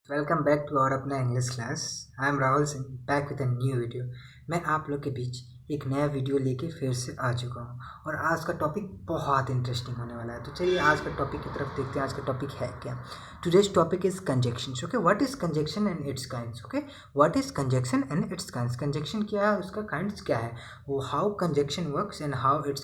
Welcome back to और अपना English class. I am Rahul Singh back with a new video. मैं आप लोग के बीच एक नया वीडियो लेके फिर से आ चुका हूँ और आज का टॉपिक बहुत इंटरेस्टिंग होने वाला है। तो चलिए आज का टॉपिक की तरफ देखते हैं। आज का टॉपिक है क्या? Today's topic is conjunctions. Okay, what is conjunction and it's kinds. Okay, what is conjunction and it's kinds. Conjunction क्या है, उसका काइंड्स क्या है, वो how conjunction works and how it's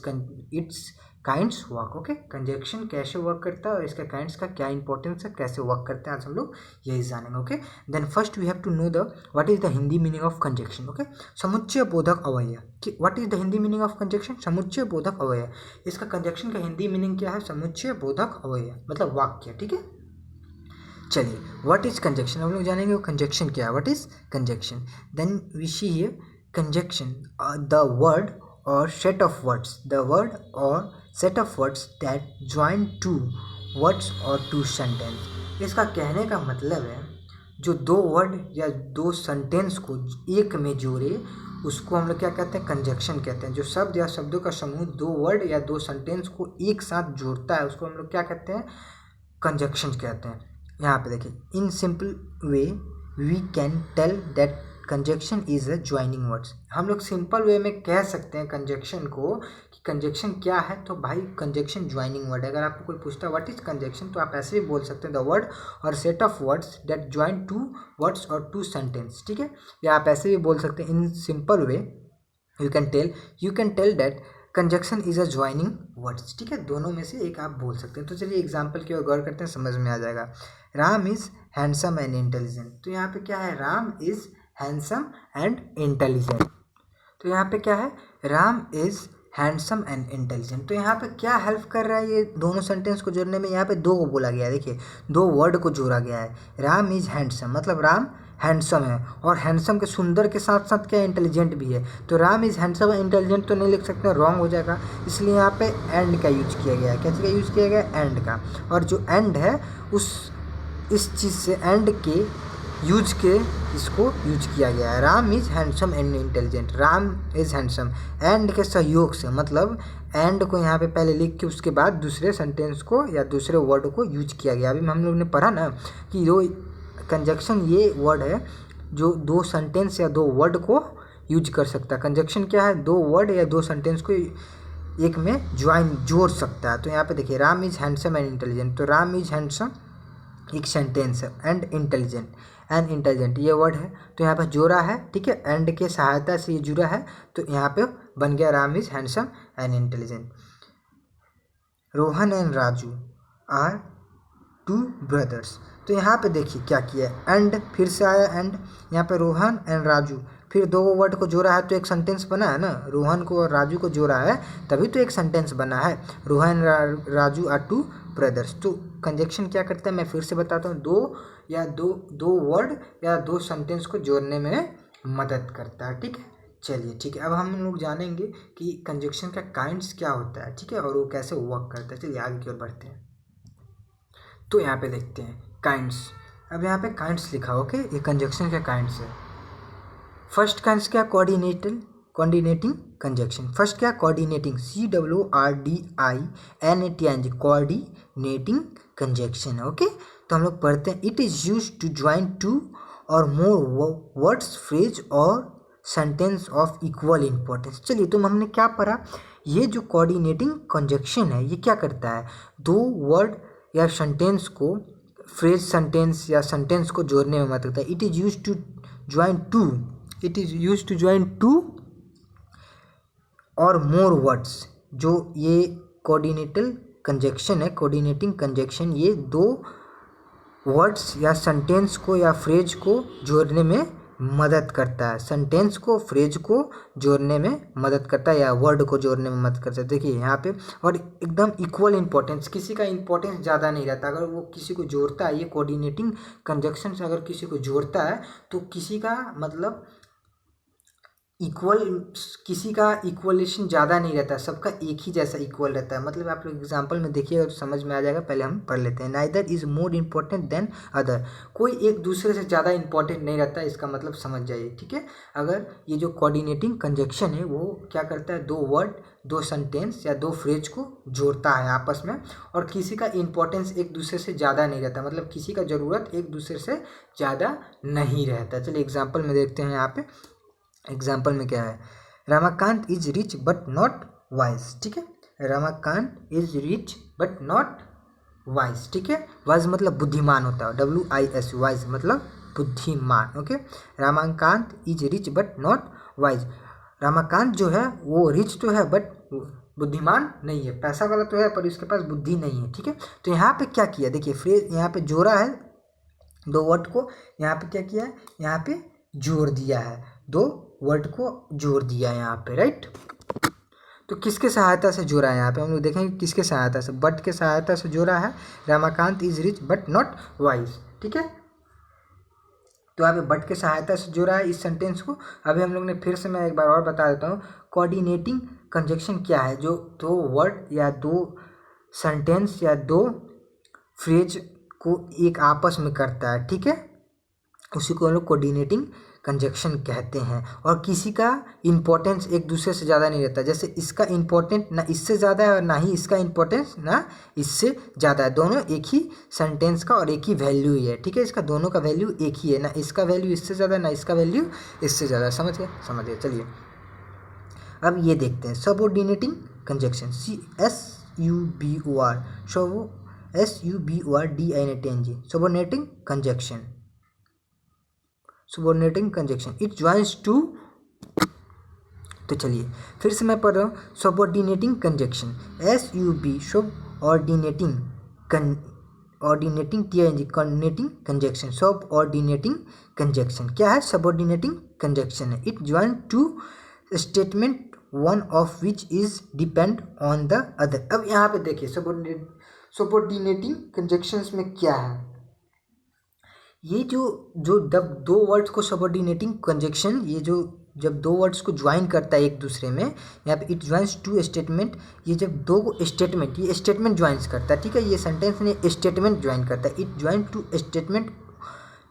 kinds work. Okay, conjunction कैसे work करता है और इसका काइंड्स का क्या इंपॉर्टेंस है, कैसे वर्क करते हैं, आज हम लोग यही जानेंगे। Okay, then first we have to know the what is the Hindi meaning of conjunction. Okay, समुच्चय बोधक अवयव। कि what is the Hindi meaning of conjunction? समुच्चय बोधक अवयव। इसका कंजक्शन का हिंदी मीनिंग क्या है? समुच्चय बोधक अवयव मतलब वाक्य। ठीक है, चलिए व्हाट इज कंजक्शन हम लोग जानेंगे। वो कंजक्शन क्या है, what is conjunction. Then we see here conjunction the word or set of words, the word or set of words that join two words or two sentence। इसका कहने का मतलब है जो दो वर्ड या दो सेंटेंस को एक में जोड़े उसको हम लोग क्या कहते हैं? कंजक्शन कहते हैं। जो शब्द या शब्दों का समूह दो वर्ड या दो सेंटेंस को एक साथ जोड़ता है उसको हम लोग क्या कहते हैं? कंजक्शन कहते हैं। यहाँ पे देखिए, in simple way we can tell that conjunction is a joining words. हम लोग सिंपल वे में कह सकते हैं कंजक्शन को कि कंजक्शन क्या है। तो भाई कंजक्शन ज्वाइनिंग वर्ड है। अगर आपको कोई पूछता है व्हाट इज कंजक्शन तो आप ऐसे भी बोल सकते हैं the word or set of words that join two words or two sentence. ठीक है, या आप ऐसे भी बोल सकते हैं in simple way you can tell that conjunction is a joining words. ठीक है, दोनों में से एक आप बोल सकते हैं। तो चलिए एग्जाम्पल की ओर गौर करते हैं, समझ में आ जाएगा। Ram is handsome and intelligent. तो यहाँ पे क्या है? Ram is handsome and intelligent. तो यहाँ पे क्या है? Ram is handsome and intelligent. तो यहाँ पे क्या हेल्प कर रहा है ये दोनों सेंटेंस को जोड़ने में? यहाँ पे दो को बोला गया है। देखिए, दो वर्ड को जोड़ा गया है। राम इज हैंडसम मतलब राम हैंडसम है, और हैंडसम के सुंदर के साथ साथ क्या इंटेलिजेंट भी है। तो राम इज हैंडसम इंटेलिजेंट तो नहीं लिख सकते, रॉन्ग हो जाएगा। इसलिए यहाँ पे एंड का यूज किया गया है। कैसे का यूज किया गया? एंड का। और जो एंड है इस चीज़ से एंड के यूज के इसको यूज किया गया है। Ram is handsome and intelligent. Ram is handsome and के सहयोग से, मतलब एंड को यहाँ पे पहले लिख के उसके बाद दूसरे सेंटेंस को या दूसरे वर्ड को यूज किया गया। अभी हम लोग ने पढ़ा ना कि दो कंजक्शन ये वर्ड है जो दो सेंटेंस या दो वर्ड को यूज कर सकता है। कंजक्शन क्या है? दो वर्ड या दो सेंटेंस को एक में जोड़ सकता है। तो यहाँ पे देखिए, Ram is handsome and intelligent. तो राम इज हैंडसम एक सेंटेंस है, एंड इंटेलिजेंट ये वर्ड है। तो यहाँ पर जोड़ा है। ठीक है, एंड के सहायता से ये जुड़ा है। तो यहाँ पे बन गया Ram is handsome and intelligent. Rohan and Raju are two brothers. तो यहाँ पे देखिए क्या किया, एंड फिर से आया एंड। यहाँ पे रोहन एंड राजू, फिर दो वर्ड को जोड़ा है तो एक सेंटेंस बना है ना। रोहन को और राजू को जोड़ा है तभी तो एक सेंटेंस बना है। Rohan Raju are two brothers. तो कंजक्शन क्या करता है मैं फिर से बताता हूँ, दो वर्ड या दो सेंटेंस को जोड़ने में मदद करता है। ठीक है, चलिए ठीक है, अब हम लोग जानेंगे कि कंजक्शन का काइंड्स क्या होता है। ठीक है, और वो कैसे वर्क करता है। चलिए आगे की ओर बढ़ते हैं। तो यहाँ पे देखते हैं काइंड्स। अब यहाँ पे काइंड्स लिखा, ओके, ये कंजक्शन का काइंड्स है। फर्स्ट काइंड्स क्या? Coordinating conjunction. फर्स्ट क्या? Coordinating, COORDINATING, coordinating conjunction. Okay, तो हम लोग पढ़ते हैं it is use to join two or more words, phrase or sentence of equal importance. चलिए, तो हमने क्या पढ़ा? ये जो कोऑर्डिनेटिंग कंजक्शन है ये क्या करता है? दो वर्ड या सेंटेंस को, फ्रेज सेंटेंस या सेंटेंस को जोड़ने में मदद करता है। It is use to join two or more words. जो ये कोऑर्डिनेटिंग कंजक्शन ये दो वर्ड्स या सेंटेंस को या फ्रेज को जोड़ने में मदद करता है। सेंटेंस को, फ्रेज को जोड़ने में मदद करता है या वर्ड को जोड़ने में मदद करता है। देखिए यहाँ पे, और एकदम इक्वल इंपॉर्टेंस, किसी का इंपॉर्टेंस ज़्यादा नहीं रहता। अगर वो किसी को जोड़ता है, ये कोऑर्डिनेटिंग कंजक्शन से अगर किसी को जोड़ता है तो किसी का मतलब इक्वल, किसी का इक्वलेशन ज़्यादा नहीं रहता, सबका एक ही जैसा इक्वल रहता है। मतलब आप लोग एग्जांपल में देखिएगा तो समझ में आ जाएगा। पहले हम पढ़ लेते हैं। Neither is more important then other, कोई एक दूसरे से ज़्यादा इंपॉर्टेंट नहीं रहता, इसका मतलब समझ जाइए, ठीक है। अगर ये जो कोऑर्डिनेटिंग कंजक्शन है वो क्या करता है, दो वर्ड, दो सेंटेंस या दो फ्रेज को जोड़ता है आपस में, और किसी का इंपॉर्टेंस एक दूसरे से ज़्यादा नहीं रहता, मतलब किसी का ज़रूरत एक दूसरे से ज़्यादा नहीं रहता। चलिए एग्जाम्पल में देखते हैं। यहाँ पे एग्जाम्पल में क्या है, Ramakant is rich but not wise, ठीक है। Ramakant is rich but not wise, ठीक है। वाइज मतलब बुद्धिमान होता है, WIS, वाइज मतलब बुद्धिमान, okay. Ramakant is rich but not wise, Ramakant जो है वो रिच तो है बट बुद्धिमान नहीं है, पैसा वाला तो है पर इसके पास बुद्धि नहीं है, ठीक है। तो यहाँ पे क्या किया, देखिए फ्रेज यहाँ पे जोड़ा है, दो वर्ड को यहाँ पे क्या किया है, यहाँ पे जोड़ दिया है, दो वर्ड को जोड़ दिया है यहाँ पे, राइट। तो किसके सहायता से जोड़ा है, यहाँ पे हम लोग देखेंगे किसके सहायता से, बट के सहायता से जोड़ा है। Ramakant is rich but not wise, ठीक है। तो यहाँ पे बट के सहायता से जोड़ा है इस सेंटेंस को। अभी हम लोग ने फिर से, मैं एक बार और बता देता हूँ, कोऑर्डिनेटिंग कंजक्शन क्या है, जो दो वर्ड या दो सेंटेंस या दो फ्रेज को एक आपस में करता है, ठीक है, उसी को हम लोग कोऑर्डिनेटिंग कंजक्शन कहते हैं। और किसी का इंपॉर्टेंस एक दूसरे से ज़्यादा नहीं रहता, जैसे इसका इंपॉर्टेंट ना इससे ज़्यादा है और ना ही इसका इंपॉर्टेंस ना इससे ज़्यादा है, दोनों एक ही सेंटेंस का और एक ही वैल्यू ही है, ठीक है। इसका दोनों का वैल्यू एक ही है, ना इसका वैल्यू इससे ज़्यादा ना इसका वैल्यू इससे ज़्यादा। समझ गए। चलिए अब ये देखते हैं subordinating conjunction, SUBOR, SUBORDINATING, subordinating conjunction, subordinating conjunction, it joins two. तो चलिए फिर से मैं पढ़ रहा हूँ, subordinating conjunction, SUB, subordinating ordinating TING, coordinating conjunction, subordinating conjunction क्या है, सबऑर्डिनेटिंग कंजक्शन है। It join two statement one of which is depend on the other. अब यहाँ पे देखिए सबऑर्डिनेटिंग कंजक्शंस में क्या है, ये जो जब दो वर्ड्स को सबऑर्डिनेटिंग कंजक्शन, ये जो जब दो वर्ड्स को ज्वाइन करता है एक दूसरे में, यहाँ पे इट ज्वाइंस टू स्टेटमेंट, ये जब दो स्टेटमेंट, ये स्टेटमेंट ज्वाइंस करता है, ठीक है, ये सेंटेंस में स्टेटमेंट ज्वाइन करता है, इट ज्वाइन टू स्टेटमेंट,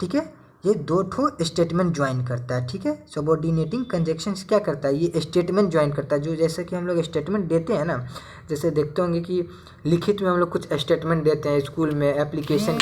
ठीक है, ये दो ठो स्टेटमेंट ज्वाइन करता है, ठीक है। सबऑर्डिनेटिंग कंजक्शंस क्या करता है, ये स्टेटमेंट ज्वाइन करता है, जो जैसे कि हम लोग स्टेटमेंट देते हैं ना, जैसे देखते होंगे कि लिखित में हम लोग कुछ स्टेटमेंट देते हैं स्कूल में, एप्लीकेशन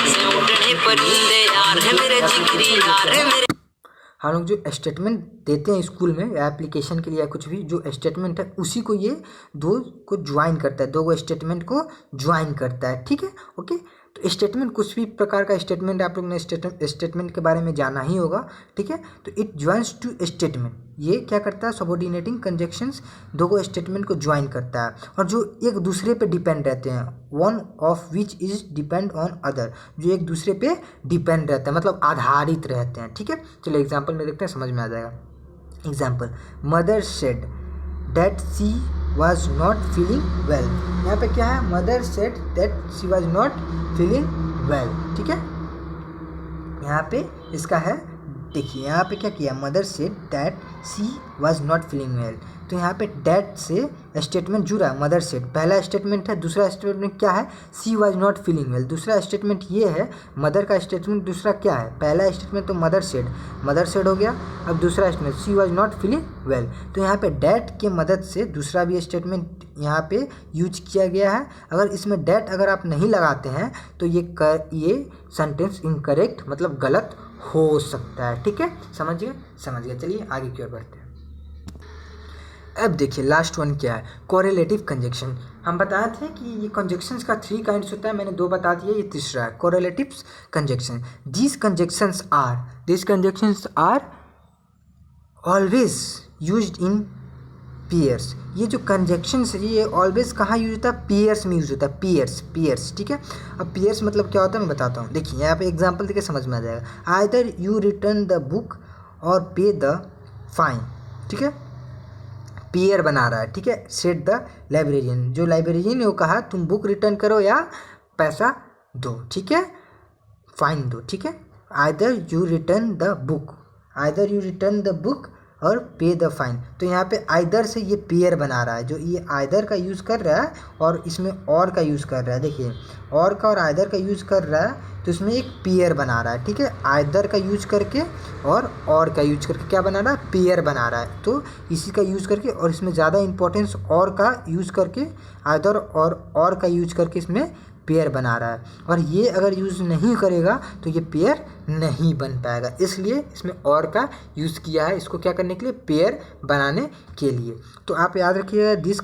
हम लोग जो स्टेटमेंट देते हैं स्कूल में एप्लीकेशन के लिए या कुछ भी जो स्टेटमेंट है, उसी को ये दो को ज्वाइन करता है, दो को स्टेटमेंट को ज्वाइन करता है, ठीक है, ओके। तो स्टेटमेंट, कुछ भी प्रकार का स्टेटमेंट आप लोग ने स्टेटमेंट के बारे में जाना ही होगा, ठीक है। तो इट ज्वाइंस टू स्टेटमेंट, ये क्या करता है, सबऑर्डिनेटिंग कंजक्शंस दो को स्टेटमेंट को ज्वाइन करता है, और जो एक दूसरे पे डिपेंड रहते हैं, one of which is depend on other, जो एक दूसरे पे डिपेंड रहते हैं, मतलब आधारित रहते हैं, ठीक है। चलिए एग्जाम्पल में देखते हैं, समझ में आ जाएगा। Example, mother said that she was not feeling well, यहाँ पे क्या है, mother said that she was not feeling well, ठीक है। यहाँ पे इसका है, देखिए यहाँ पे क्या किया, mother said that she was not feeling well, तो यहाँ पे डैट से स्टेटमेंट जुड़ा है, मदर सेड पहला स्टेटमेंट है, दूसरा स्टेटमेंट क्या है, she was not feeling well, दूसरा स्टेटमेंट ये है, मदर का स्टेटमेंट दूसरा क्या है, पहला स्टेटमेंट तो मदर सेड हो गया, अब दूसरा statement she was not feeling well, तो यहाँ पे डैट के मदद से दूसरा भी स्टेटमेंट यहाँ पे यूज किया गया है। अगर इसमें डैट अगर आप नहीं लगाते हैं तो ये सेंटेंस इनकरेक्ट मतलब गलत हो सकता है, ठीक है, समझ गए। चलिए आगे की ओर बढ़ते हैं। अब देखिए लास्ट वन क्या है, कोरिलेटिव कंजक्शन। हम बताए थे कि ये कंजक्शंस का 3 काइंड्स होता है, मैंने 2 बता दिए, ये तीसरा है correlative conjunction. This conjunctions are always used in pairs. ये जो कंजक्शंस है ये ऑलवेज कहाँ यूज होता है, पेयर्स में यूज होता है, पेयर्स, ठीक है। अब पेयर्स मतलब क्या होता है मैं बताता हूँ, देखिए यहाँ पे एग्जांपल देके समझ में आ जाएगा। Either you return the book और पे द फाइन, ठीक है, पेयर बना रहा है, ठीक है। सेट द लाइब्रेरियन, जो लाइब्रेरियन ने वो कहा तुम बुक रिटर्न करो या पैसा दो, ठीक है, फाइन दो, ठीक है। Either you return the book और पे द फाइन। तो यहाँ पे आइदर से ये पेयर बना रहा है, जो ये आइदर का यूज़ कर रहा है और इसमें और का यूज़ कर रहा है। देखिए और का और आइदर का यूज़ कर रहा है तो इसमें एक पेयर बना रहा है, ठीक है। आइदर का यूज करके और का यूज करके क्या बना रहा है, पेयर बना रहा है। तो इसी का यूज़ करके और इसमें ज़्यादा इंपॉर्टेंस और का यूज़ करके आइदर और का यूज करके इसमें पेयर बना रहा है। और ये अगर यूज़ नहीं करेगा तो ये पेयर नहीं बन पाएगा, इसलिए इसमें और का यूज़ किया है इसको क्या करने के लिए, पेयर बनाने के लिए। तो आप याद रखिएगा दिस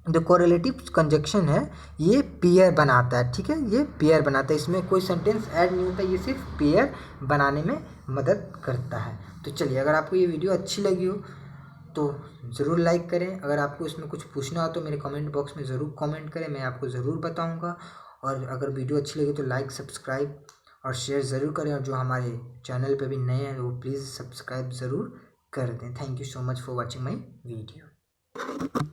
जो कोरिलेटिव कंजक्शन है ये पेयर बनाता है, ठीक है, ये पेयर बनाता है, इसमें कोई सेंटेंस ऐड नहीं होता, ये सिर्फ पेयर बनाने में मदद करता है। तो चलिए अगर आपको ये वीडियो अच्छी लगी हो तो ज़रूर लाइक करें। अगर आपको इसमें कुछ पूछना हो तो मेरे कमेंट बॉक्स में ज़रूर कमेंट करें, मैं आपको ज़रूर बताऊंगा। और अगर वीडियो अच्छी लगी तो लाइक सब्सक्राइब और शेयर ज़रूर करें, और जो हमारे चैनल पे भी नए हैं वो प्लीज़ सब्सक्राइब ज़रूर कर दें। Thank you so much for watching my video.